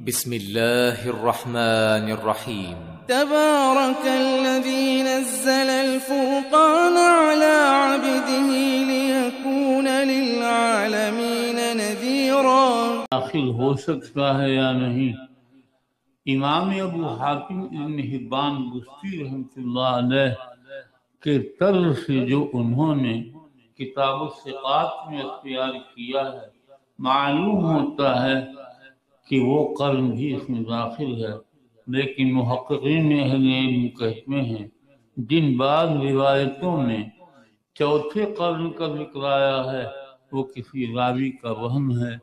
بسم الله الرحمن الرحيم. تبارك الذي نزل الفرقان على عبده ليكون للعالمين نذيرا. داخل ہو سکتا ہے یا نہیں؟ امام ابو حاتم ابن حبان بستی رحمۃ اللہ علیہ کے طرز سے جو انہوں نے کتاب الثقات میں اختیار کیا ہے، معلوم ہوتا ہے کہ وہ قرن بھی اس میں داخل ہے، لیکن محققین اہل علم کہتے ہیں جن بعض روایتوں میں چوتھے قرن کا ذکر آیا ہے وہ کسی راوی کا وہم ہے۔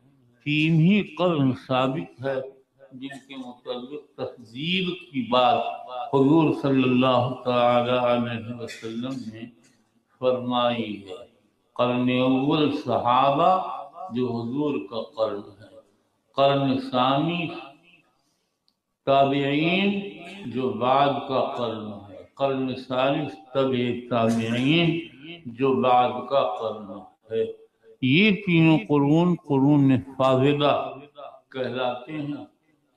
تین ہی قرن ثابت ہے جن کے متعلق تفضیل کی بات حضور صلی اللہ تعالی علیہ وسلم نے فرمائی ہے۔ قرن اول صحابہ جو حضور کا قرن ہے، قرن ثانی تابعین جو بعد کا قرن ہے، قرن ثالث تبع تابعین جو بعد کا قرن ہے۔ یہ تینوں قرون فاضلہ کہلاتے ہیں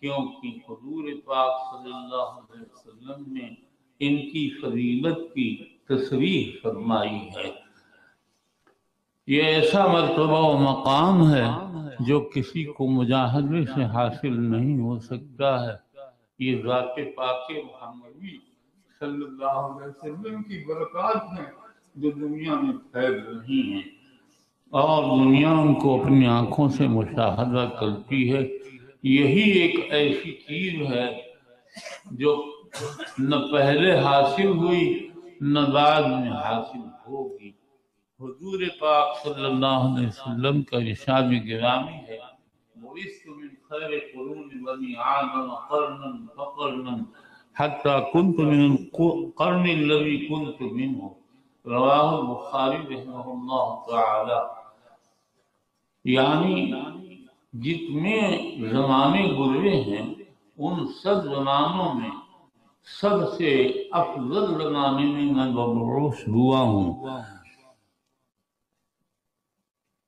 کیونکہ حضور پاک صلی اللہ علیہ وسلم نے ان کی فضیلت کی تصریح فرمائی ہے۔ یہ ایسا مرتبہ و مقام ہے جو کسی کو مجاہدے سے حاصل نہیں ہو سکتا ہے۔ یہ ذات پاک محمدی صلی اللہ علیہ وسلم کی برکات ہیں جو دنیا میں پھیل رہی ہیں اور دنیا ان کو اپنی آنکھوں سے مشاہدہ کرتی ہے۔ یہی ایک ایسی چیز ہے جو نہ پہلے حاصل ہوئی نہ بعد میں حاصل ہوگی۔ حضور پاک صلی اللہ علیہ وسلم کا ارشاد گرامی ہے، بعثت من خیر قرون بنی آدم قرنا فقرنا حتی کنت من القرن الذی کنت منہ، رواہ البخاری رحمہ اللہ تعالی۔ یعنی جتنے زمانے گزرے ہیں ان سب زمانوں میں سب سے افضل زمانے میں میں مبعوث ہوا ہوں۔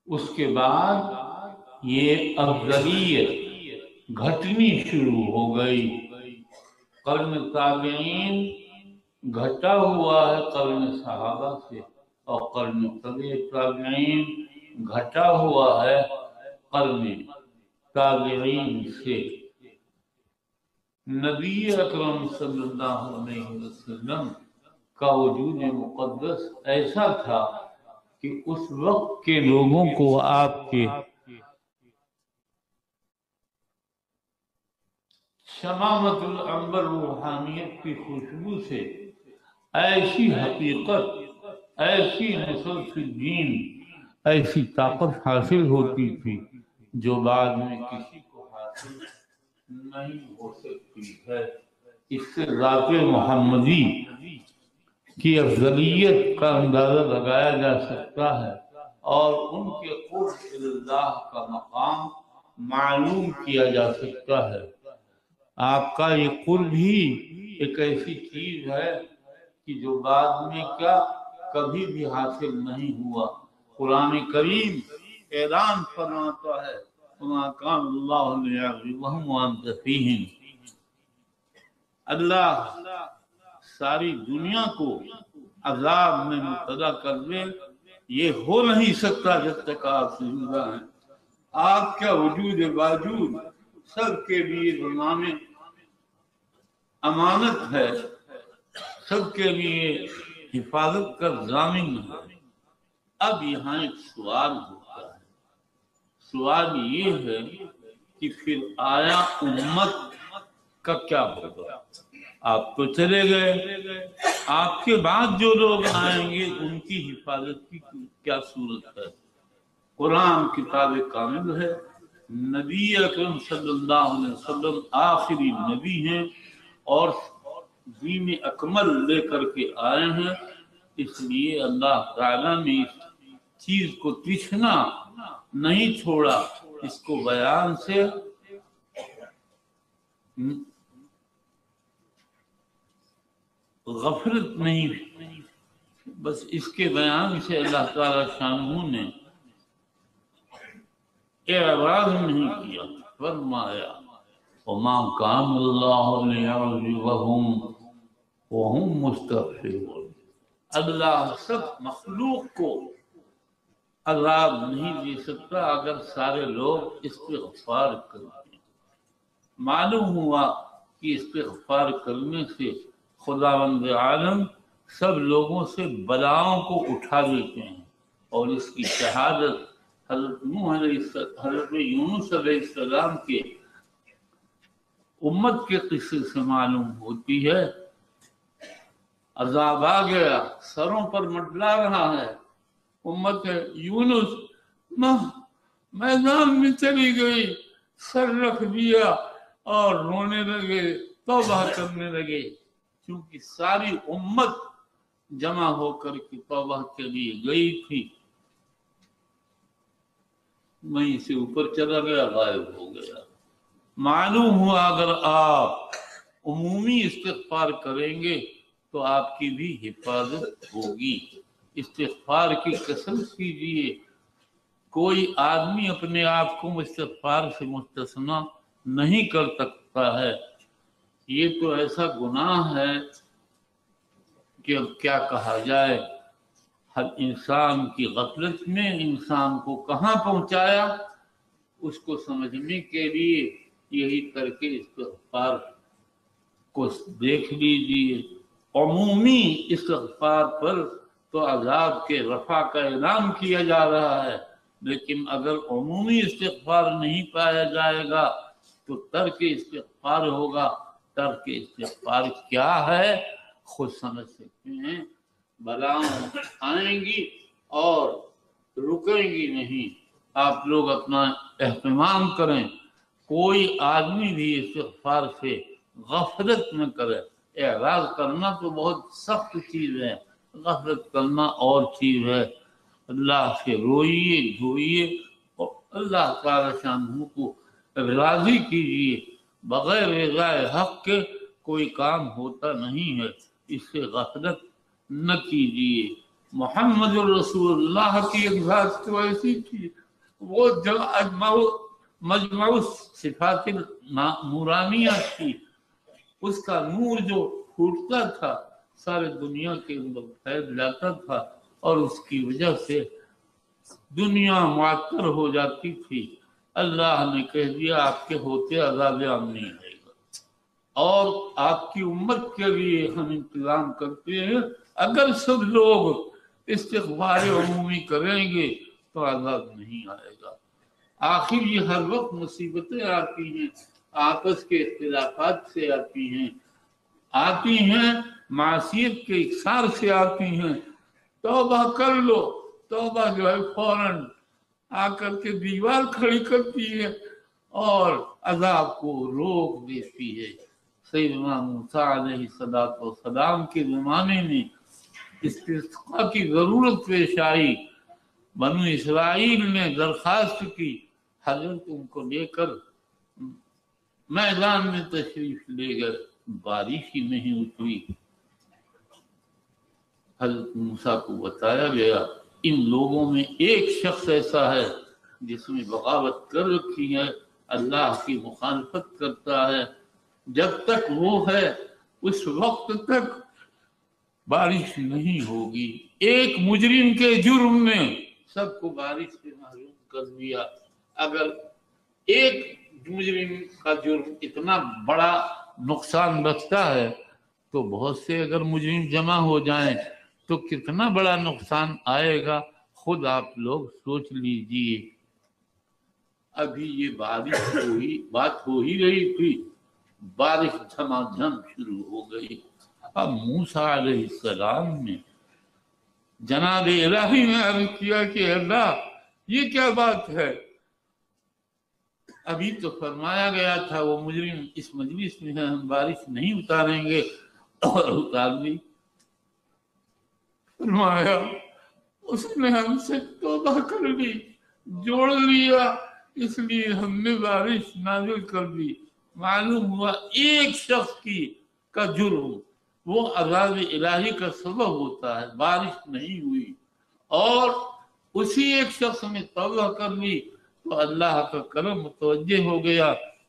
اس کے بعد یہ افضلیت گھٹنی شروع ہو گئی۔ قرن تابعین گھٹا ہوا ہے قرن صحابہ سے، اور قرن تبع تابعین گھٹا ہوا ہے قرن تابعین سے۔ نبی اکرم صلی اللہ علیہ وسلم کا وجود مقدس ایسا تھا کہ اس وقت کے لوگوں کو آپ کے شمامت العنبر روحانیت کی خوشبو سے ایسی حقیقت، ایسی مسلسل دین، ایسی طاقت حاصل ہوتی تھی جو بعد میں کسی کو حاصل نہیں ہو سکتی ہے۔ اس سے ذات محمدی کی افضلیت کا اندازہ لگایا جا سکتا ہے اور ان کے قرب اللہ کا مقام معلوم کیا جا سکتا ہے۔ آپ کا یہ قرب ہی ایک ایسی چیز ہے کہ جو بعد میں کیا کبھی بھی حاصل نہیں ہوا۔ قرآن کریم اعلان فرماتا ہے وَمَا كَانَ اللَّهُ لِيَعْذِبَهُمْ وَأَنْتَ فِيهِمْ۔ اللہ ساری دنیا کو عذاب میں مبتلا کر دے، یہ ہو نہیں سکتا جب تک آپ زندہ ہیں۔ آپ کا وجود باوجود سب کے لیے زمانے امانت ہے، سب کے لیے حفاظت کا ضامن ہے۔ اب یہاں ایک سوال ہوتا ہے، سوال یہ ہے کہ پھر آیا امت کا کیا ہوگا؟ آپ تو چلے گئے، آپ کے بعد جو لوگ آئیں گے ان کی حفاظت کی کیا صورت ہے؟ قرآن کتاب کامل ہے، نبی اکرم صلی اللہ علیہ وسلم آخری نبی ہیں اور دین اکمل لے کر کے آئے ہیں۔ اس لیے اللہ تعالیٰ نے اس چیز کو تشنا نہیں چھوڑا، اس کو بیان سے غفلت نہیں، بس اس کے بیان سے اللہ تعالیٰ شانہ نے اعراض نہیں کیا، فرمایا وما كان الله ليعذبهم وهم مستغفرون۔ اللہ سب مخلوق کو عذاب نہیں دے سکتا اگر سارے لوگ استغفار کریں۔ معلوم ہوا کہ استغفار کرنے سے خداوند عالم سب لوگوں سے بلاؤں کو اٹھا لیتے ہیں، اور اس کی شہادت حضرت یونس علیہ السلام کے امت کے قصے سے معلوم ہوتی ہے۔ عذاب آ گیا، سروں پر منڈلا رہا ہے، امت یونس میدان میں چلی گئی، سر رکھ دیا اور رونے لگے، توبہ کرنے لگے، کیونکہ ساری امت جمع ہو کر کے توبہ کے لیے گئی تھی، وہیں سے اوپر چلا گیا، غائب ہو گیا۔ معلوم ہوا اگر آپ عمومی استغفار کریں گے تو آپ کی بھی حفاظت ہوگی۔ استغفار کی کثرت کیجیے۔ کوئی آدمی اپنے آپ کو استغفار سے مستثنا نہیں کر سکتا ہے۔ یہ تو ایسا گناہ ہے کہ اب کیا کہا جائے۔ ہر انسان کی غفلت میں انسان کو کہاں پہنچایا، اس کو سمجھنے کے لیے یہی کر کے استغفار کو دیکھ لیجیے۔ عمومی استغفار پر تو عذاب کے رفع کا اعلان کیا جا رہا ہے، لیکن اگر عمومی استغفار نہیں پایا جائے گا تو ترک استغفار ہوگا۔ ترک استغفار کیا ہے خود سمجھ سکتے ہیں۔ بلاؤں آئیں گی اور رکیں گی نہیں۔ آپ لوگ اپنا اہتمام کریں، کوئی آدمی بھی استغفار سے غفلت نہ کرے۔ اعراض کرنا تو بہت سخت چیز ہے، غفلت کرنا اور چیز ہے۔ اللہ سے روئیے دھوئیے اور اللہ تعالی شانہ کو راضی کیجیے۔ بغیر رضا حق کے کوئی کام ہوتا نہیں ہے، اس سے غفلت نہ کیجیے۔ محمد رسول اللہ کی ایک ذات تو ایسی تھی، وہ مجمع صفات نورانیہ تھی، اس کا نور جو پھوٹتا تھا سارے دنیا کے اندر پھیل جاتا تھا، اور اس کی وجہ سے دنیا معطر ہو جاتی تھی۔ اللہ نے کہہ دیا آپ کے ہوتے عذاب عام نہیں آئے گا، اور آپ کی امت کے لیے ہم انتظام کرتے ہیں۔ اگر سب لوگ استغفار عمومی کریں گے تو عذاب نہیں آئے گا۔ آخر یہ ہر وقت مصیبتیں آتی ہیں، آپس کے اختلافات سے آتی ہیں، معصیت کے اکثار سے آتی ہیں۔ توبہ کر لو، توبہ جو ہے فوراً آ کر کے دیوار کھڑی کرتی ہے اور عذاب کو روک دیتی ہے۔ سیدنا موسیٰ علیہ السلام کے زمانے میں استسقاء کی ضرورت پیش آئی، بنو اسرائیل نے درخواست کی، حضرت ان کو لے کر میدان میں تشریف لے گئے، بارش ہی نہیں اتری۔ حضرت موسیٰ کو بتایا گیا ان لوگوں میں ایک شخص ایسا ہے جس نے بغاوت کر رکھی ہے، اللہ کی مخالفت کرتا ہے، جب تک وہ ہے اس وقت تک بارش نہیں ہوگی۔ ایک مجرم کے جرم نے سب کو بارش سے محروم کر دیا۔ اگر ایک مجرم کا جرم اتنا بڑا نقصان رکھتا ہے تو بہت سے اگر مجرم جمع ہو جائیں تو کتنا بڑا نقصان آئے گا، خود آپ لوگ سوچ لیجئے۔ ابھی یہ بات ہو ہی رہی تھی، بارش جھما جھم شروع ہو گئی۔ اب موسیٰ علیہ السلام نے جناب الہی نے عرض کیا کہ اللہ یہ کیا بات ہے؟ ابھی تو فرمایا گیا تھا وہ مجرم اس مجلس میں ہے، ہم بارش نہیں اتاریں گے، اور اتار دی۔ فرمایا اس نے ہم سے توبہ کر لی، جوڑ لیا، اس لیے ہم نے بارش نازل کر دی۔ معلوم ہوا ایک شخص کا جرم وہ عذاب الہی کا سبب ہوتا ہے، بارش نہیں ہوئی، اور اسی ایک شخص نے توبہ کر لی تو اللہ کا کرم متوجہ ہو گیا،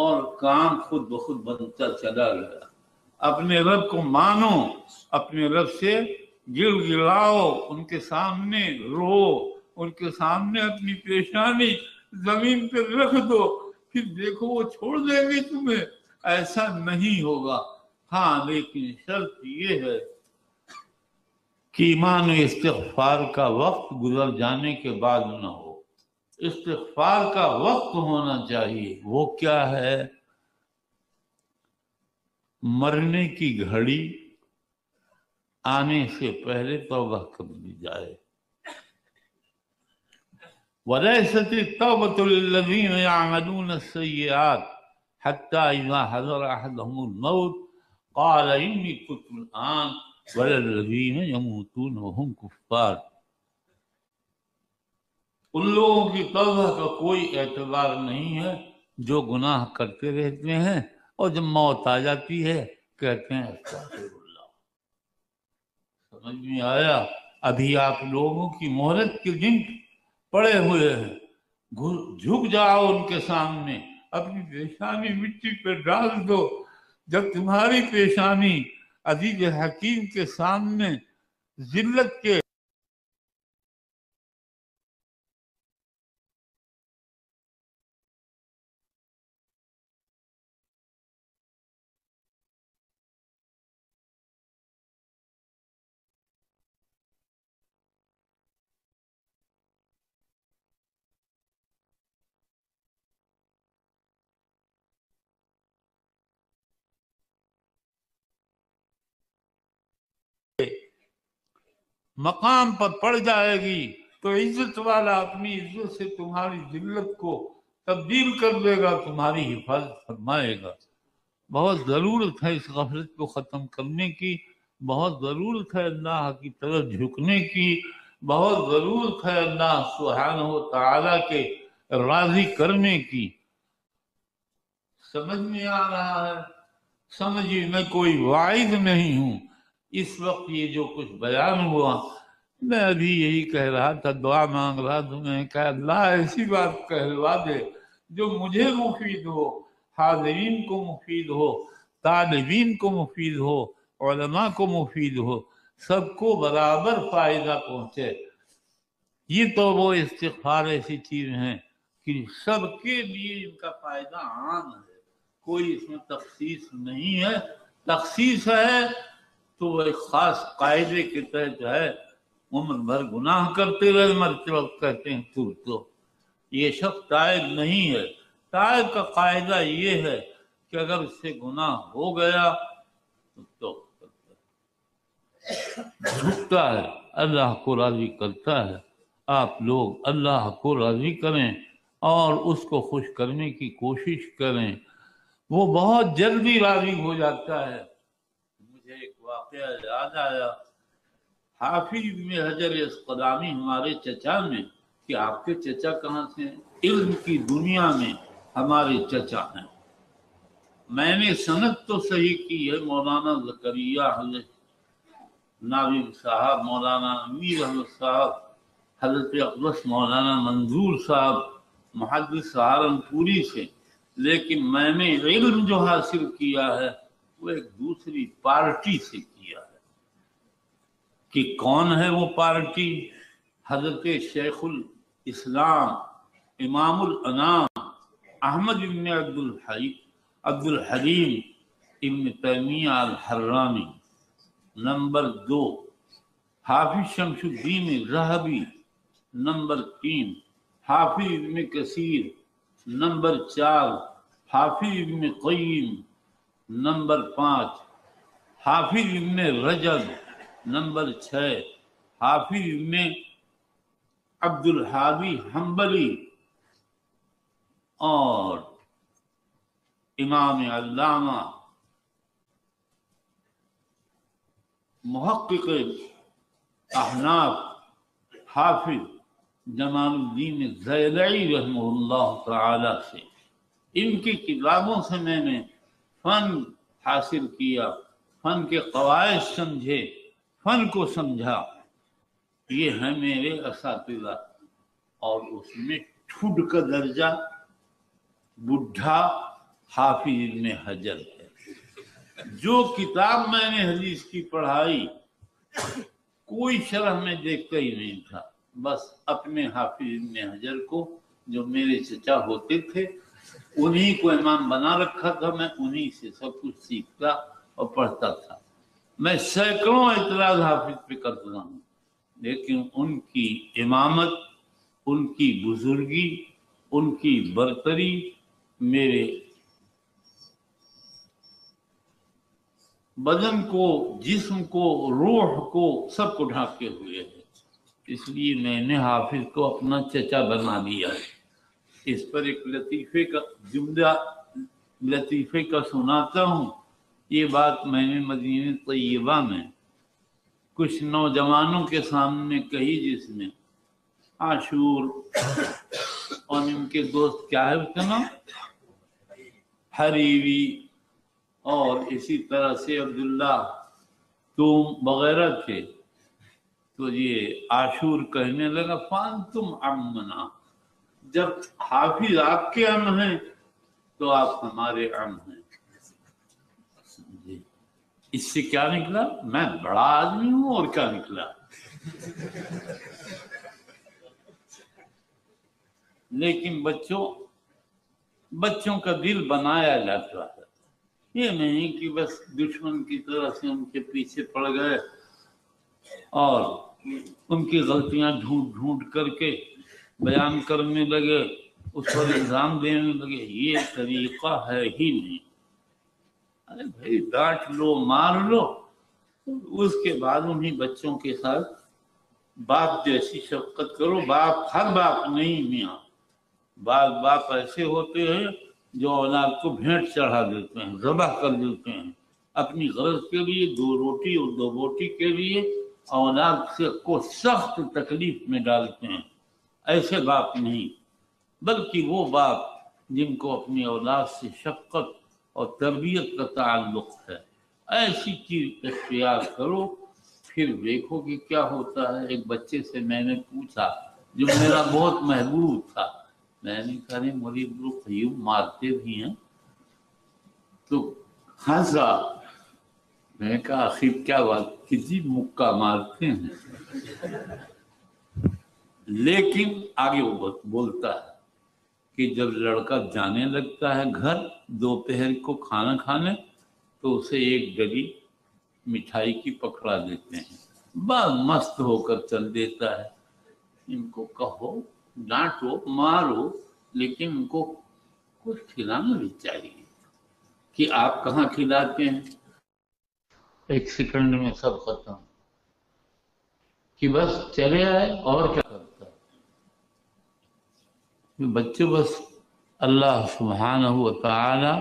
اور کام خود بخود بنتا چلا گیا۔ اپنے رب کو مانو، اپنے رب سے گر گراؤ، ان کے سامنے رو، ان کے سامنے اپنی پیشانی زمین پہ رکھ دو، پھر دیکھو وہ چھوڑ دیں گے تمہیں، ایسا نہیں ہوگا۔ ہاں لیکن شرط یہ ہے کہ ایمان و استغفار کا وقت گزر جانے کے بعد نہ ہو، استغفار کا وقت ہونا چاہیے۔ وہ کیا ہے؟ مرنے کی گھڑی آنے سے پہلے توبہ کر لی جائے۔ وَلَيْسَتِ التَّوْبَةُ لِلَّذِينَ يَعْمَلُونَ السَّيِّئَاتِ حَتَّى إِذَا حَضَرَ أَحَدَهُمُ الْمَوْتُ قَالَ إِنِّي تُبْتُ الْآنَ وَلَا الَّذِينَ يَمُوتُونَ وَهُمْ كُفَّارٌ۔ ان لوگوں کی توبہ کا کوئی اعتبار نہیں ہے جو گناہ کرتے رہتے ہیں اور جب موت آ جاتی ہے کہتے ہیں استغفر اللہ۔ سمجھ میں آیا؟ ابھی آپ لوگوں کی مہلت کے دن پڑے ہوئے ہیں، جھک جاؤ ان کے سامنے، اپنی پیشانی مٹی پہ ڈال دو۔ جب تمہاری پیشانی عزیز حکیم کے سامنے ذلت کے مقام پر پڑ جائے گی تو عزت والا اپنی عزت سے تمہاری ذلت کو تبدیل کر دے گا، تمہاری حفاظت فرمائے گا۔ بہت ضرورت ہے اس غفلت کو ختم کرنے کی، بہت ضرورت ہے اللہ کی طرف جھکنے کی، بہت ضرورت ہے اللہ سبحانہ و تعالیٰ کے راضی کرنے کی۔ سمجھ میں آ رہا ہے؟ سمجھیے میں کوئی واعظ نہیں ہوں، اس وقت یہ جو کچھ بیان ہوا میں ابھی یہی کہہ رہا تھا، دعا مانگ رہا تھا، میں کہا اللہ ایسی بات کہلوا دے جو مجھے مفید ہو، حاضرین کو مفید ہو، طالبین کو مفید ہو، علماء کو مفید ہو، سب کو برابر فائدہ پہنچے۔ یہ تو وہ استغفار ایسی چیز ہیں کہ سب کے لیے ان کا فائدہ عام ہے، کوئی اس میں تخصیص نہیں ہے۔ تخصیص ہے تو وہ ایک خاص قاعدے کے تحت ہے، عمر بھر گناہ کرتے رہے، مرتے وقت کہتے ہیں تو یہ شخص تائب نہیں ہے۔ تائب کا قاعدہ یہ ہے کہ اگر اس سے گناہ ہو گیا تو جھکتا ہے، اللہ کو راضی کرتا ہے۔ آپ لوگ اللہ کو راضی کریں اور اس کو خوش کرنے کی کوشش کریں، وہ بہت جلدی راضی ہو جاتا ہے۔ مجھے ایک واقعہ یاد آیا، حافظ ابن حجر اسقلانی ہمارے چچا میں، کہ آپ کے چچا کہاں سے ہیں؟ علم کی دنیا میں ہمارے چچا ہیں۔ میں نے سند تو صحیح کی ہے، مولانا زکریا حضرت ناظم صاحب، مولانا امیر احمد صاحب، حضرت اقدس مولانا منظور صاحب محدث سہارنپوری سے، لیکن میں نے علم جو حاصل کیا ہے وہ ایک دوسری پارٹی سے کیا ہے۔ کہ کون ہے وہ پارٹی؟ حضرت شیخ الاسلام امام الانام احمد ابن عبد الحلیم ابن تیمیہ الحرانی، نمبر 2 حافظ شمس الدین الذہبی، نمبر 3 حافظ ابن کثیر، نمبر 4 حافظ ابن قیم، نمبر 5 حافظ ابن رجب، نمبر 6 حافظ ابن عبد الحادی حنبلی، اور امام علامہ محقق احناف حافظ جمال الدین الزیلعی رحمہ اللہ تعالی سے۔ ان کی کتابوں سے میں نے فن حاصل کیا، فن کے قواعد سمجھے، فن کو سمجھا۔ یہ ہے میرے اساتذہ، اور اس میں ٹھڈ کا درجہ، بڈھا، حافظ ابن حجر ہے۔ جو کتاب میں نے حدیث کی پڑھائی کوئی شرح میں دیکھتا ہی نہیں تھا، بس اپنے حافظ ابن حجر کو جو میرے چچا ہوتے تھے انہی کو امام بنا رکھا تھا، میں انہی سے سب کچھ سیکھتا اور پڑھتا تھا۔ میں سینکڑوں اعتراض حافظ پہ کرتا ہوں، لیکن ان کی امامت، ان کی بزرگی، ان کی برتری میرے بدن کو، جسم کو، روح کو، سب کو ڈھانکے ہوئے ہے۔ اس لیے میں نے حافظ کو اپنا چچا بنا دیا۔ اس پر ایک لطیفے کا جملہ لطیفے کا سناتا ہوں۔ یہ بات میں نے مدینہ طیبہ میں کچھ نوجوانوں کے سامنے کہی، جس میں عاشور اور ان کے دوست کیا ہے اس کا نام، حریوی اور اسی طرح سے عبداللہ توم وغیرہ تھے۔ تو یہ عاشور کہنے لگا فانتم عمنا، جب حافظ آپ کے عم ہیں تو آپ ہمارے عم ہیں۔ اس سے کیا نکلا؟ میں بڑا آدمی ہوں اور کیا نکلا؟ لیکن بچوں کا دل بنایا جاتا ہے، یہ نہیں کہ بس دشمن کی طرح سے ان کے پیچھے پڑ گئے اور ان کی غلطیاں ڈھونڈ ڈھونڈ کر کے بیان کرنے لگے، اس پر الزام دینے لگے۔ یہ طریقہ ہے ہی نہیں۔ ارے بھائی ڈانٹ لو، مار لو، اس کے بعد انہیں بچوں کے ساتھ باپ جیسی شفقت کرو۔ باپ ہر باپ نہیں میاں، بعض باپ ایسے ہوتے ہیں جو اولاد کو بھینٹ چڑھا دیتے ہیں، ذبح کر دیتے ہیں اپنی غرض کے لیے، 2 روٹی اور 2 بوٹی کے لیے اولاد سے کو سخت تکلیف میں ڈالتے ہیں۔ ایسے باپ نہیں، بلکہ وہ باپ جن کو اپنی اولاد سے شفقت اور تربیت کا تعلق ہے، ایسی چیز اختیار کرو، پھر دیکھو کہ کیا ہوتا ہے۔ ایک بچے سے میں نے پوچھا جو میرا بہت محبوب تھا، میں نے کہا مولوی عبدالقیوم مارتے بھی ہیں؟ تو ہنسا۔ میں نے کہا آخر کیا بات، کسی مکہ مارتے ہیں؟ لیکن آگے وہ بولتا ہے کہ جب لڑکا جانے لگتا ہے گھر دوپہر کو کھانا کھانے، تو اسے ایک ڈلی مٹھائی کی پکڑا دیتے ہیں، بس مست ہو کر چل دیتا ہے۔ ان کو کہو، ڈانٹو، مارو، لیکن ان کو کچھ کھلانا بھی چاہیے۔ کہ آپ کہاں کھلاتے ہیں؟ 1 سیکنڈ میں سب ختم، کہ بس چلے آئے اور کیا کرتا ہے۔ بچے بس اللہ سبحانہ و تعالی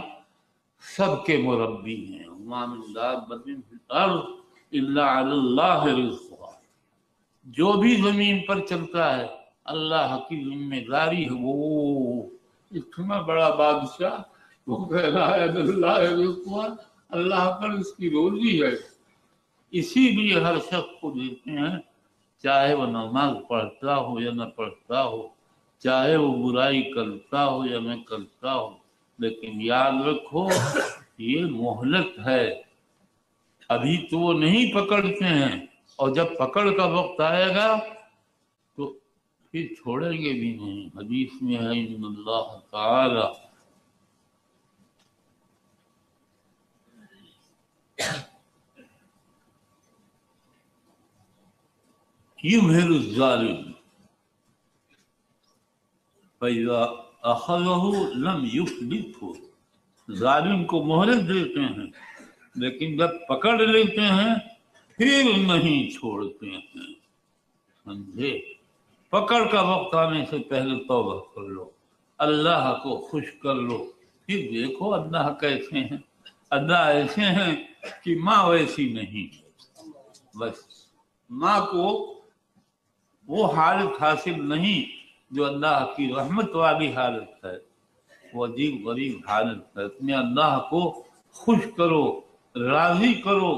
سب کے مربی ہیں۔ وما من دابۃ فی الارض الا علی اللہ رزقها، جو بھی زمین پر چلتا ہے اللہ کی ذمہ داری ہے۔ وہ اتنا بڑا بادشاہ، وہ کہہ رہا ہے اللہ رزقها، اللہ پر اس کی روزی ہے۔ اسی لیے ہر شخص کو دیتے ہیں، چاہے وہ نماز پڑھتا ہو یا نہ پڑھتا ہو، چاہے وہ برائی کرتا ہو یا نہ کرتا ہو، لیکن یاد رکھو یہ مہلت ہے، ابھی تو وہ نہیں پکڑتے ہیں، اور جب پکڑ کا وقت آئے گا تو پھر چھوڑیں گے بھی نہیں۔ حدیث میں ہے ان اللہ تعالی یمہل الظالم فَإِذَا أَخَذَهُ لَمْ يُفْلِتْهُ، ظالم کو مہلت دیتے ہیں لیکن جب پکڑ لیتے ہیں پھر نہیں چھوڑتے ہیں۔ سمجھے؟ پکڑ کا وقت آنے سے پہلے توبہ کر لو، اللہ کو خوش کر لو، پھر دیکھو اللہ کیسے ہیں۔ اللہ ایسے ہیں کہ ماں ویسی نہیں، بس ماں کو وہ حالت حاصل نہیں جو اللہ کی رحمت والی حالت ہے، وہ عجیب غریب حالت ہے۔ اپنے اللہ کو خوش کرو، راضی کرو،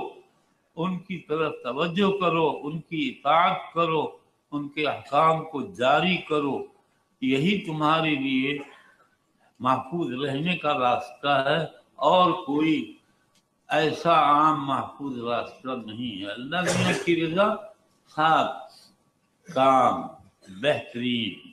ان کی طرف توجہ کرو، ان کی اطاعت کرو، ان کے احکام کو جاری کرو، یہی تمہارے لیے محفوظ رہنے کا راستہ ہے، اور کوئی ایسا عام محفوظ راستہ نہیں ہے۔ اللہ میاں کی رضا خاص کام بہترین۔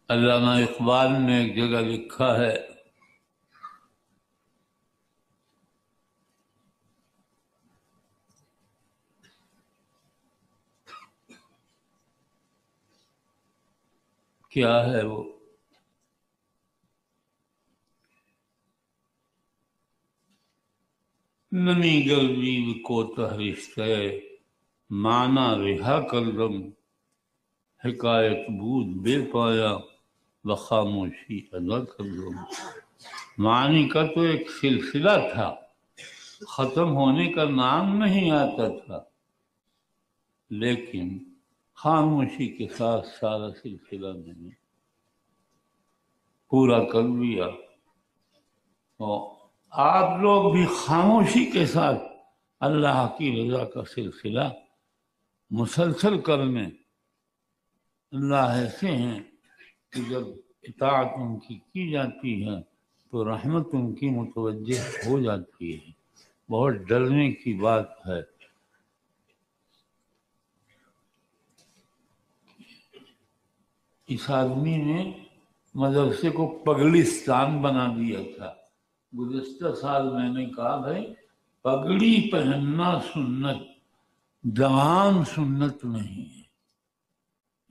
علامہ اقبال نے ایک جگہ لکھا ہے، کیا ہے وہ؟ نمی گلبی کو تہرشتے معنی رہا کلرم، حکایت بود بے پایا بخاموشی ادا کلرم۔ معنی کا تو ایک سلسلہ تھا، ختم ہونے کا نام نہیں آتا تھا، لیکن خاموشی کے ساتھ سارا سلسلہ میں نے پورا کر لیا۔ اور آپ لوگ بھی خاموشی کے ساتھ اللہ کی رضا کا سلسلہ مسلسل کرنے۔ اللہ ایسے ہیں کہ جب اطاعت ان کی جاتی ہے تو رحمت ان کی متوجہ ہو جاتی ہے۔ بہت ڈرنے کی بات ہے۔ اس آدمی نے مدرسے کو پگڑستان بنا دیا تھا۔ گزشتہ سال میں نے کہا بھائی پگڑی پہننا سنت، جوان سنت نہیں ہے،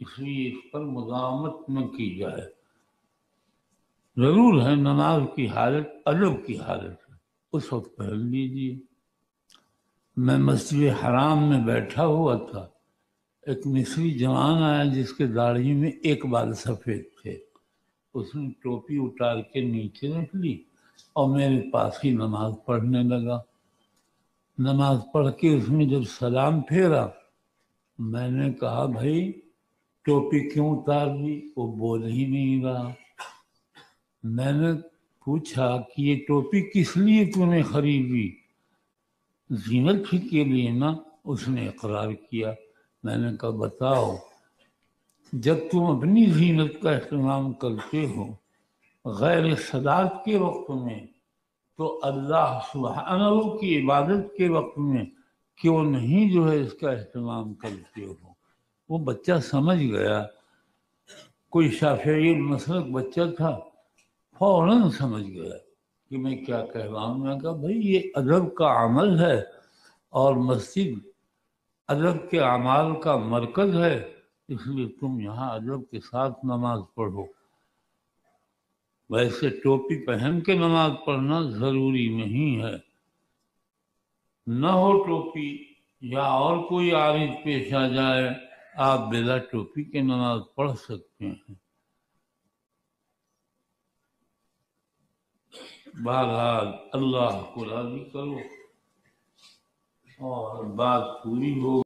اس لیے اس پر مداومت نہ کی جائے۔ ضرور ہے نماز کی حالت ادب کی حالت ہے، اس وقت پہن لیجیے۔ میں مسجد حرام میں بیٹھا ہوا تھا، ایک مصری جوان آیا جس کے داڑھی میں ایک بال سفید تھے۔ اس نے ٹوپی اتار کے نیچے رکھ لی اور میرے پاس ہی نماز پڑھنے لگا۔ نماز پڑھ کے اس نے جب سلام پھیرا، میں نے کہا بھائی ٹوپی کیوں اتار دی؟ وہ بول ہی نہیں رہا۔ میں نے پوچھا کہ یہ ٹوپی کس لیے تو نے خریدی؟ زینت کے لیے نا؟ اس نے اقرار کیا۔ میں نے کہا بتاؤ، جب تم اپنی زینت کا اہتمام کرتے ہو غیر صلاۃ کے وقت میں، تو اللہ سبحانہ کی عبادت کے وقت میں کیوں نہیں جو ہے اس کا اہتمام کرتے ہو؟ وہ بچہ سمجھ گیا، کوئی شافعی مسلک بچہ تھا، فوراً سمجھ گیا کہ میں کیا کہہ رہا ہوں۔ میں کہا بھائی یہ ادب کا عمل ہے اور مسجد ادب کے اعمال کا مرکز ہے، اس لیے تم یہاں ادب کے ساتھ نماز پڑھو۔ ویسے ٹوپی پہن کے نماز پڑھنا ضروری نہیں ہے، نہ ہو ٹوپی یا اور کوئی عارض پیش آ جائے آپ بلا ٹوپی کے نماز پڑھ سکتے ہیں۔ بہرحال اللہ کو راضی کرو اور بات پوری ہو۔